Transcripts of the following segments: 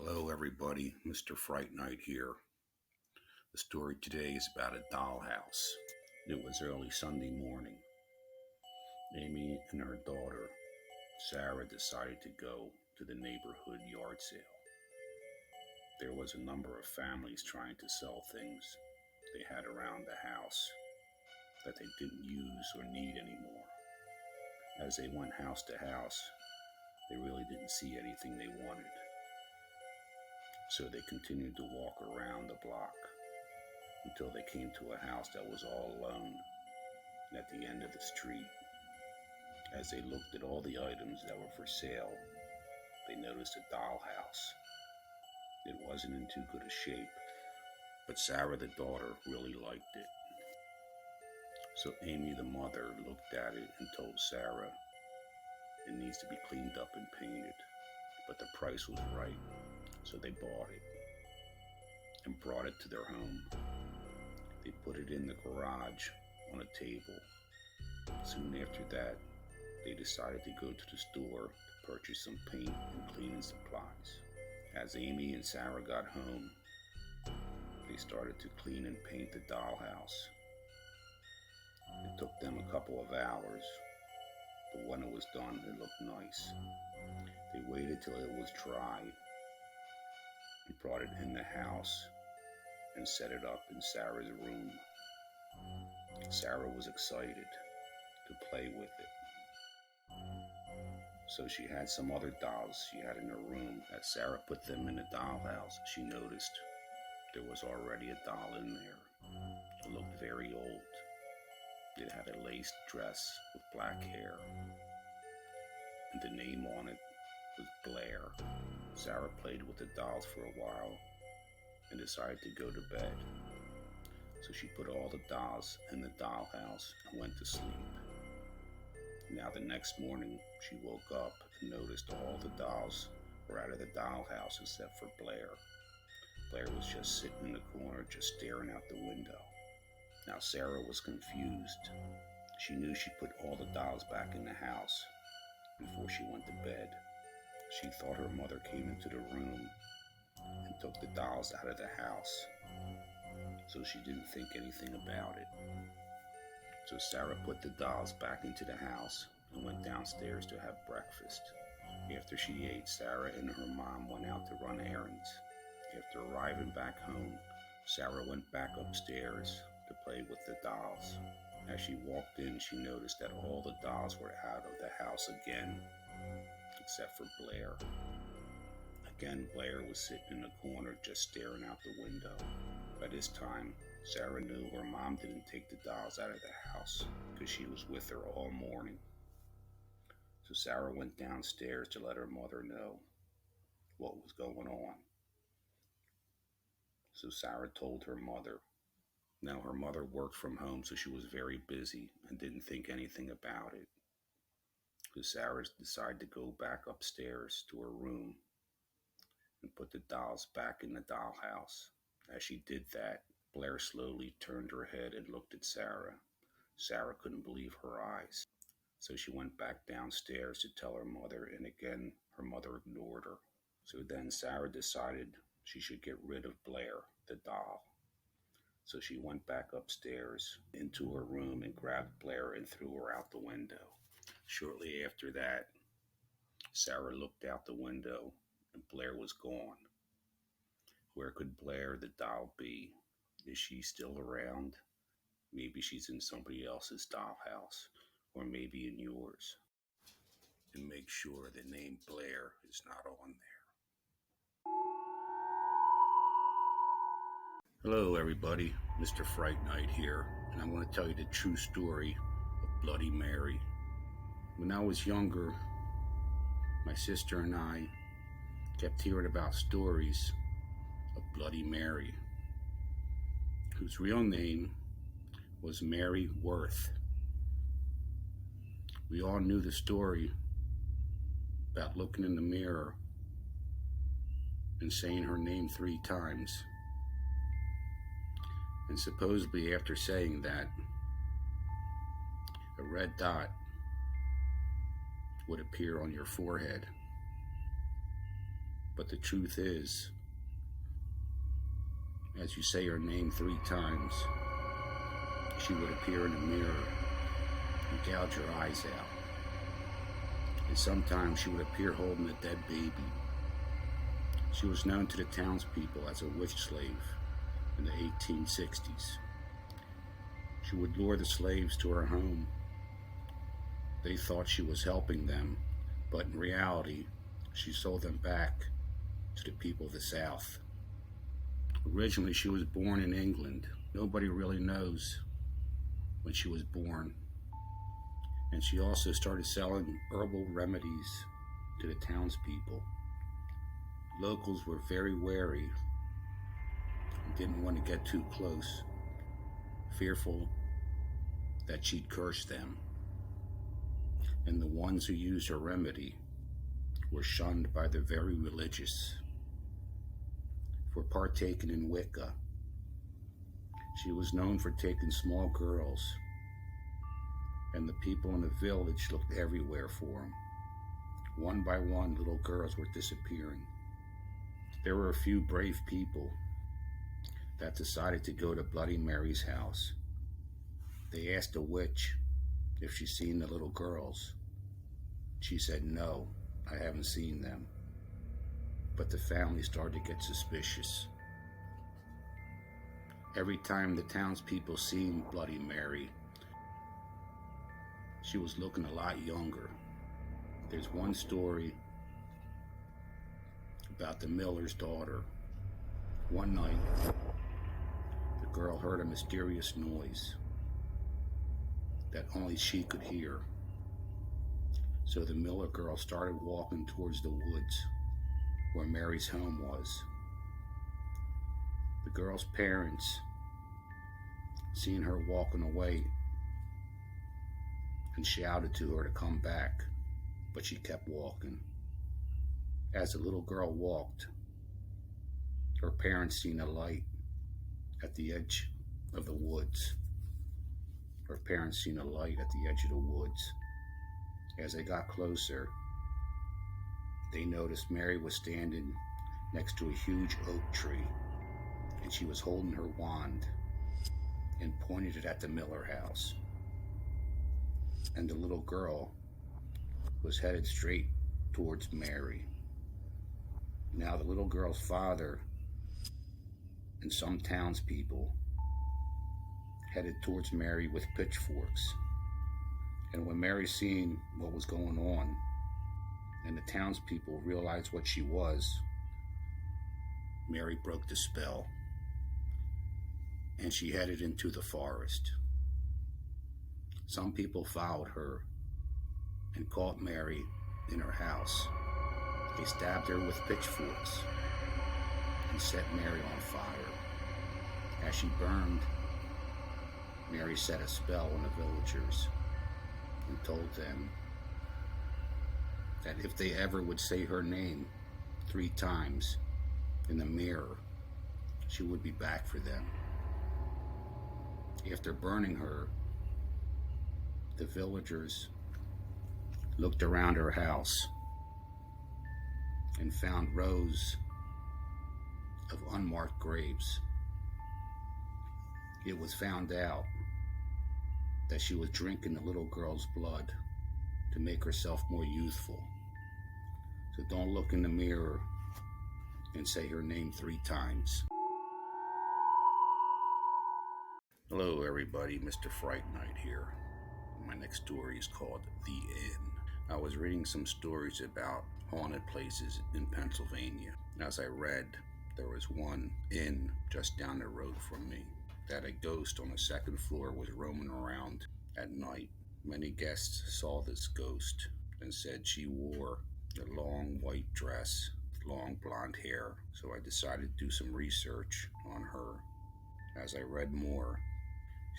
Hello everybody, Mr.FrightNight here. The story today is about a dollhouse. It was early Sunday morning. Amy and her daughter, Sarah, decided to go to the neighborhood yard sale. There was a number of families trying to sell things they had around the house that they didn't use or need anymore. As they went house to house, they really didn't see anything they wanted. So they continued to walk around the block until they came to a house that was all alone at the end of the street. As they looked at all the items that were for sale, they noticed a dollhouse. It wasn't in too good a shape, but Sarah, the daughter, really liked it. So Amy, the mother, looked at it and told Sarah it needs to be cleaned up and painted, but the price was right. So they bought it and brought it to their home. They put it in the garage on a table. Soon after that, they decided to go to the store to purchase some paint and cleaning supplies. As Amy and Sarah got home, they started to clean and paint the dollhouse. It took them a couple of hours, but when it was done, it looked nice. They waited till it was dry and brought it in the house and set it up in Sarah's room. Sarah was excited to play with it. So she had some other dolls she had in her room. As Sarah put them in the dollhouse, she noticed there was already a doll in there. It looked very old. It had a laced dress with black hair, and the name on it was Blair. Sarah played with the dolls for a while and decided to go to bed. So she put all the dolls in the dollhouse and went to sleep. Now the next morning, she woke up and noticed all the dolls were out of the dollhouse except for Blair. Blair was just sitting in the corner, just staring out the window. Now Sarah was confused. She knew she put all the dolls back in the house before she went to bed. She thought her mother came into the room and took the dolls out of the house, so she didn't think anything about it. So Sarah put the dolls back into the house and went downstairs to have breakfast. After she ate, Sarah and her mom went out to run errands. After arriving back home, Sarah went back upstairs to play with the dolls. As she walked in, she noticed that all the dolls were out of the house again, except for Blair. Again, Blair was sitting in the corner just staring out the window. By this time, Sarah knew her mom didn't take the dolls out of the house because she was with her all morning. So Sarah went downstairs to let her mother know what was going on. So Sarah told her mother. Now her mother worked from home, so she was very busy and didn't think anything about it. So Sarah decided to go back upstairs to her room and put the dolls back in the dollhouse. As she did that, Blair slowly turned her head and looked at Sarah. Sarah couldn't believe her eyes. So she went back downstairs to tell her mother, and again, her mother ignored her. So then Sarah decided she should get rid of Blair, the doll. So she went back upstairs into her room and grabbed Blair and threw her out the window. Shortly after that, Sarah looked out the window and Blair was gone. Where could Blair, the doll, be? Is she still around? Maybe she's in somebody else's dollhouse, or maybe in yours. And make sure the name Blair is not on there. Hello everybody, Mr.FrightNight here, and I'm going to tell you the true story of Bloody Mary. When I was younger, my sister and I kept hearing about stories of Bloody Mary, whose real name was Mary Worth. We all knew the story about looking in the mirror and saying her name 3 times. And supposedly after saying that, a red dot would appear on your forehead. But the truth is, as you say her name 3 times, she would appear in a mirror and gouge your eyes out. And sometimes she would appear holding a dead baby. She was known to the townspeople as a witch slave in the 1860s. She would lure the slaves to her home. They thought she was helping them, but in reality, she sold them back to the people of the South. Originally, she was born in England. Nobody really knows when she was born. And she also started selling herbal remedies to the townspeople. Locals were very wary and didn't want to get too close, fearful that she'd curse them. And the ones who used her remedy were shunned by the very religious for partaking in Wicca. She was known for taking small girls, and the people in the village looked everywhere for them. One by one, little girls were disappearing. There were a few brave people that decided to go to Bloody Mary's house. They asked the witch if she'd seen the little girls. She said, "No, I haven't seen them." But the family started to get suspicious. Every time the townspeople seen Bloody Mary, she was looking a lot younger. There's one story about the miller's daughter. One night, the girl heard a mysterious noise that only she could hear. So the miller girl started walking towards the woods where Mary's home was. The girl's parents seen her walking away and shouted to her to come back, but she kept walking. As the little girl walked, her parents seen a light at the edge of the woods. Her parents seen a light at the edge of the woods. As they got closer, they noticed Mary was standing next to a huge oak tree, and she was holding her wand and pointed it at the Miller house. And the little girl was headed straight towards Mary. Now the little girl's father and some townspeople headed towards Mary with pitchforks. And when Mary seen what was going on, and the townspeople realized what she was, Mary broke the spell, and she headed into the forest. Some people followed her and caught Mary in her house. They stabbed her with pitchforks and set Mary on fire. As she burned, Mary set a spell on the villagers and told them that if they ever would say her name 3 times in the mirror, she would be back for them. After burning her, the villagers looked around her house and found rows of unmarked graves. It was found out that she was drinking the little girl's blood to make herself more youthful. So don't look in the mirror and say her name 3 times. Hello everybody, Mr.FrightNight here. My next story is called The Inn. I was reading some stories about haunted places in Pennsylvania. As I read, there was one inn just down the road from me that a ghost on the 2nd floor was roaming around at night. Many guests saw this ghost and said she wore a long white dress, long blonde hair. So I decided to do some research on her. As I read more,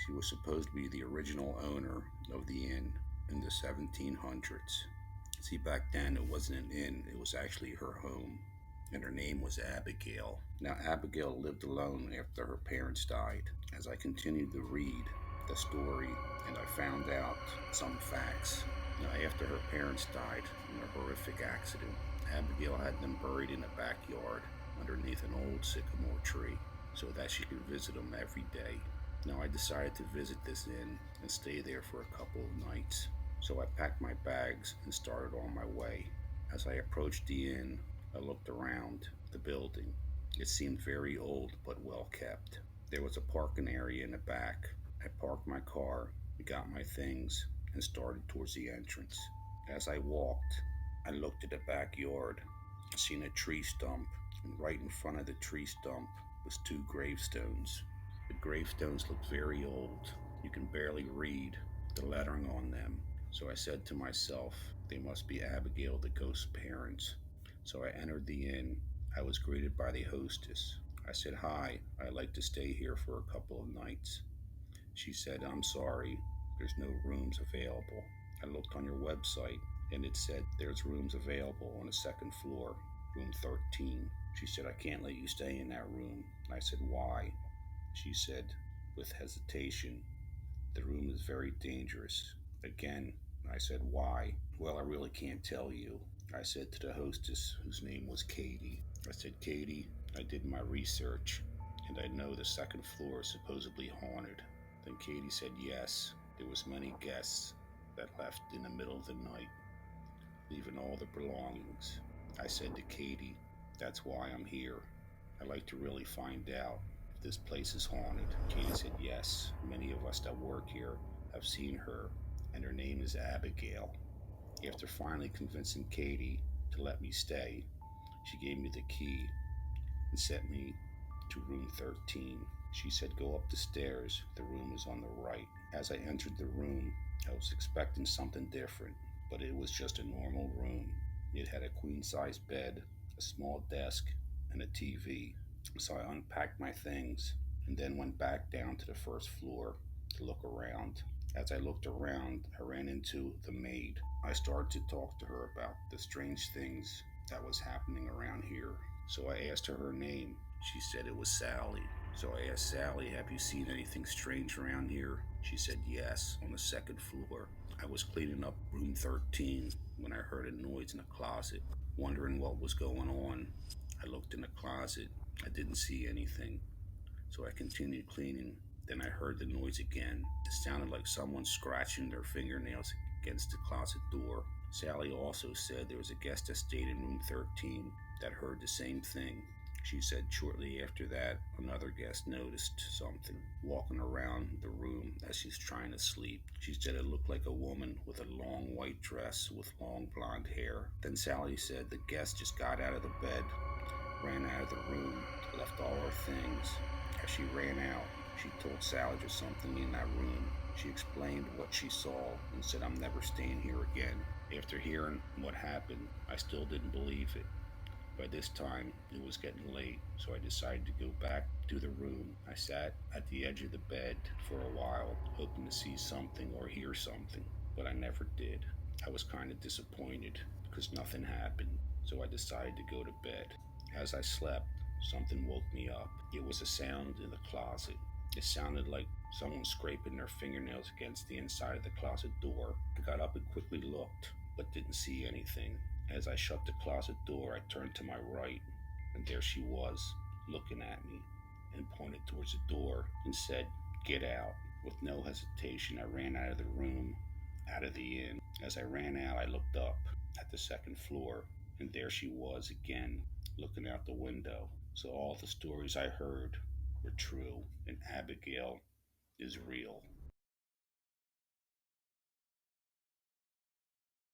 she was supposed to be the original owner of the inn in the 1700s. See, back then it wasn't an inn, it was actually her home, and her name was Abigail. Now, Abigail lived alone after her parents died. As I continued to read the story, and I found out some facts. Now, After her parents died in a horrific accident, Abigail had them buried in a backyard underneath an old sycamore tree so that she could visit them every day. Now I decided to visit this inn and stay there for a couple of nights. So I packed my bags and started on my way. As I approached the inn, I looked around the building. It seemed very old but well kept. There was a parking area in the back. I parked my car, got my things, and started towards the entrance. As I walked, I looked at the backyard. I seen a tree stump, and right in front of the tree stump was two gravestones. The gravestones looked very old. You can barely read the lettering on them. So I said to myself, they must be Abigail the ghost's parents. So I entered the inn. I was greeted by the hostess. I said, "Hi, I'd like to stay here for a couple of nights." She said, "I'm sorry, there's no rooms available. I looked on your website and it said there's rooms available on the second floor, room 13. She said, "I can't let you stay in that room." I said, "Why?" She said, with hesitation, "The room is very dangerous." Again, I said, "Why?" "Well, I really can't tell you." I said to the hostess, whose name was Katie. I said, "Katie, I did my research, and I know the second floor is supposedly haunted." Then Katie said, "Yes, there was many guests that left in the middle of the night, leaving all their belongings." I said to Katie, "That's why I'm here. I'd like to really find out if this place is haunted." Katie said, "Yes, many of us that work here have seen her, and her name is Abigail." After finally convincing Katie to let me stay, she gave me the key and sent me to room 13. She said, "Go up the stairs. The room is on the right." As I entered the room, I was expecting something different, but it was just a normal room. It had a queen-size bed, a small desk, and a TV. So I unpacked my things and then went back down to the first floor to look around. As I looked around, I ran into the maid. I started to talk to her about the strange things that was happening around here. So I asked her name. She said it was Sally. So I asked Sally, "Have you seen anything strange around here?" She said, "Yes, on the second floor. I was cleaning up room 13 when I heard a noise in the closet. Wondering what was going on, I looked in the closet. I didn't see anything. So I continued cleaning. Then I heard the noise again. It sounded like someone scratching their fingernails against the closet door." Sally also said there was a guest that stayed in room 13 that heard the same thing. She said shortly after that, another guest noticed something walking around the room as she's trying to sleep. She said it looked like a woman with a long white dress with long blonde hair. Then Sally said the guest just got out of the bed, ran out of the room, left all her things. As she ran out, she told Sally there's something in that room. She explained what she saw and said, "I'm never staying here again." After hearing what happened, I still didn't believe it. By this time, it was getting late, so I decided to go back to the room. I sat at the edge of the bed for a while, hoping to see something or hear something, but I never did. I was kind of disappointed because nothing happened, so I decided to go to bed. As I slept, something woke me up. It was a sound in the closet. It sounded like someone scraping their fingernails against the inside of the closet door. I got up and quickly looked, but didn't see anything. As I shut the closet door, I turned to my right, and there she was, looking at me, and pointed towards the door and said, "Get out." With no hesitation, I ran out of the room, out of the inn. As I ran out, I looked up at the second floor, and there she was again, looking out the window. So all the stories I heard were true, and Abigail is real.